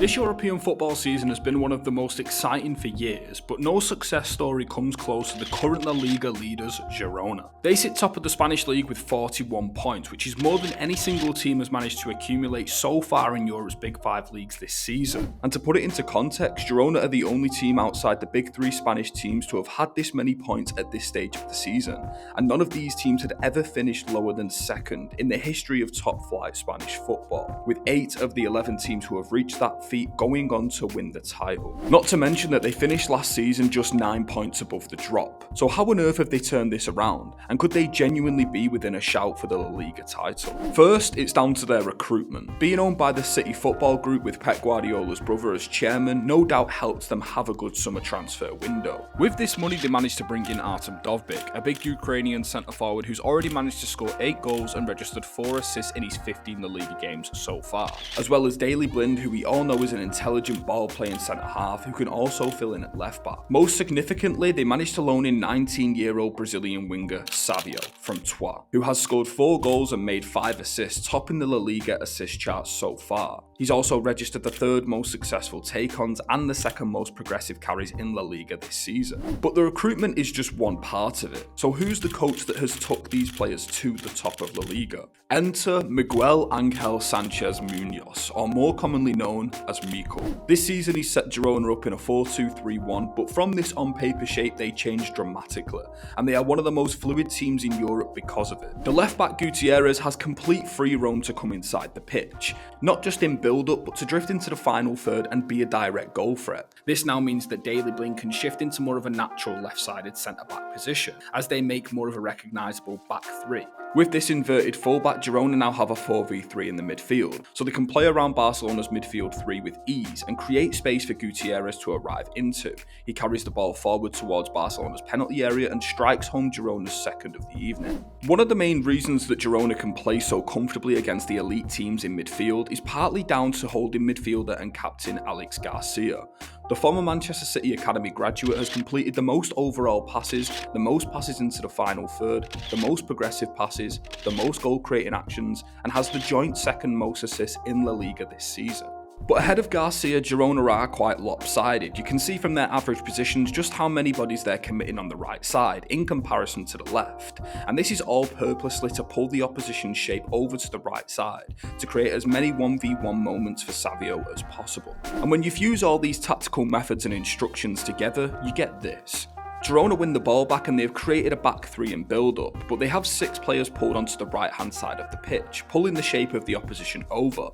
This European football season has been one of the most exciting for years, but no success story comes close to the current La Liga leaders, Girona. They sit top of the Spanish league with 41 points, which is more than any single team has managed to accumulate so far in Europe's Big Five leagues this season. And to put it into context, Girona are the only team outside the big three Spanish teams to have had this many points at this stage of the season, and none of these teams had ever finished lower than second in the history of top-flight Spanish football, with 8 of the 11 teams who have reached that feat going on to win the title. Not to mention that they finished last season just 9 points above the drop. So how on earth have they turned this around, and could they genuinely be within a shout for the La Liga title? First, it's down to their recruitment. Being owned by the City Football Group with Pep Guardiola's brother as chairman no doubt helps them have a good summer transfer window. With this money, they managed to bring in Artem Dovbyk, a big Ukrainian centre forward who's already managed to score 8 goals and registered 4 assists in his 15 La Liga games so far, as well as Daley Blind, who we all know is an intelligent ball-playing centre-half who can also fill in at left-back. Most significantly, they managed to loan in 19-year-old Brazilian winger Savio from Troyes, who has scored 4 goals and made 5 assists, topping the La Liga assist chart so far. He's also registered the 3rd most successful take-ons and the 2nd most progressive carries in La Liga this season. But the recruitment is just one part of it. So who's the coach that has took these players to the top of La Liga? Enter Miguel Angel Sanchez Munoz, or more commonly known as Mico. This season he set Girona up in a 4-2-3-1, but from this on-paper shape they changed dramatically, and they are one of the most fluid teams in Europe because of it. The left-back Gutierrez has complete free roam to come inside the pitch, not just in build-up, but to drift into the final third and be a direct goal threat. This now means that Daley Blind can shift into more of a natural left-sided centre-back position, as they make more of a recognisable back three. With this inverted fullback, Girona now have a 4v3 in the midfield, so they can play around Barcelona's midfield 3 with ease and create space for Gutierrez to arrive into. He carries the ball forward towards Barcelona's penalty area and strikes home Girona's 2nd of the evening. One of the main reasons that Girona can play so comfortably against the elite teams in midfield is partly down to holding midfielder and captain Alex Garcia. The former Manchester City Academy graduate has completed the most overall passes, the most passes into the final third, the most progressive passes, the most goal-creating actions, and has the joint 2nd most assists in La Liga this season. But ahead of Garcia, Girona are quite lopsided. You can see from their average positions just how many bodies they're committing on the right side in comparison to the left. And this is all purposely to pull the opposition's shape over to the right side, to create as many 1v1 moments for Savio as possible. And when you fuse all these tactical methods and instructions together, you get this. Girona win the ball back and they've created a back 3 in build-up, but they have 6 players pulled onto the right-hand side of the pitch, pulling the shape of the opposition over.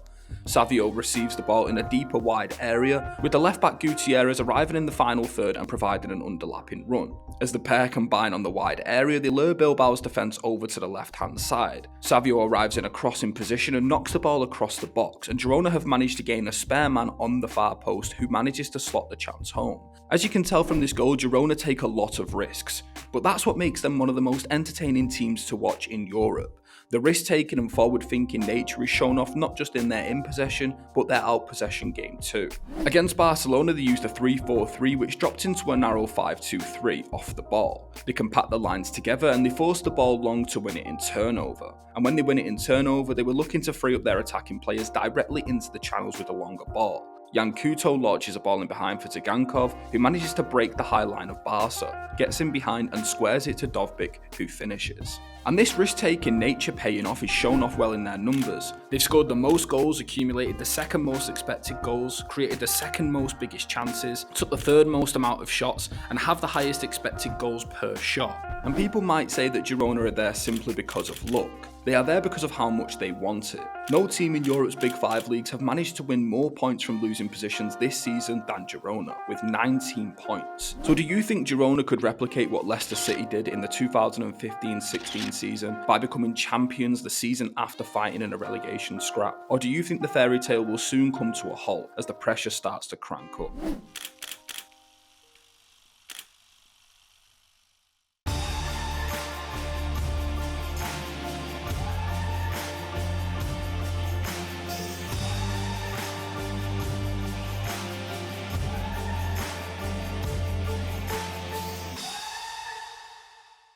Savio receives the ball in a deeper wide area, with the left-back Gutierrez arriving in the final third and providing an underlapping run. As the pair combine on the wide area, they lure Bilbao's defence over to the left-hand side. Savio arrives in a crossing position and knocks the ball across the box, and Girona have managed to gain a spare man on the far post who manages to slot the chance home. As you can tell from this goal, Girona take a lot of risks, but that's what makes them one of the most entertaining teams to watch in Europe. The risk-taking and forward-thinking nature is shown off not just in their in-possession, but their out-possession game too. Against Barcelona, they used a 3-4-3, which dropped into a narrow 5-2-3 off the ball. They compact the lines together and they force the ball long to win it in turnover. And when they win it in turnover, they were looking to free up their attacking players directly into the channels with a longer ball. Jan Couto launches a ball in behind for Tagankov, who manages to break the high line of Barca, gets in behind and squares it to Dovbyk, who finishes. And this risk-taking nature paying off is shown off well in their numbers. They've scored the most goals, accumulated the 2nd most expected goals, created the 2nd most biggest chances, took the 3rd most amount of shots, and have the highest expected goals per shot. And people might say that Girona are there simply because of luck. They are there because of how much they want it. No team in Europe's Big Five leagues have managed to win more points from losing positions this season than Girona, with 19 points. So do you think Girona could replicate what Leicester City did in the 2015-16 season by becoming champions the season after fighting in a relegation scrap? Or do you think the fairy tale will soon come to a halt as the pressure starts to crank up?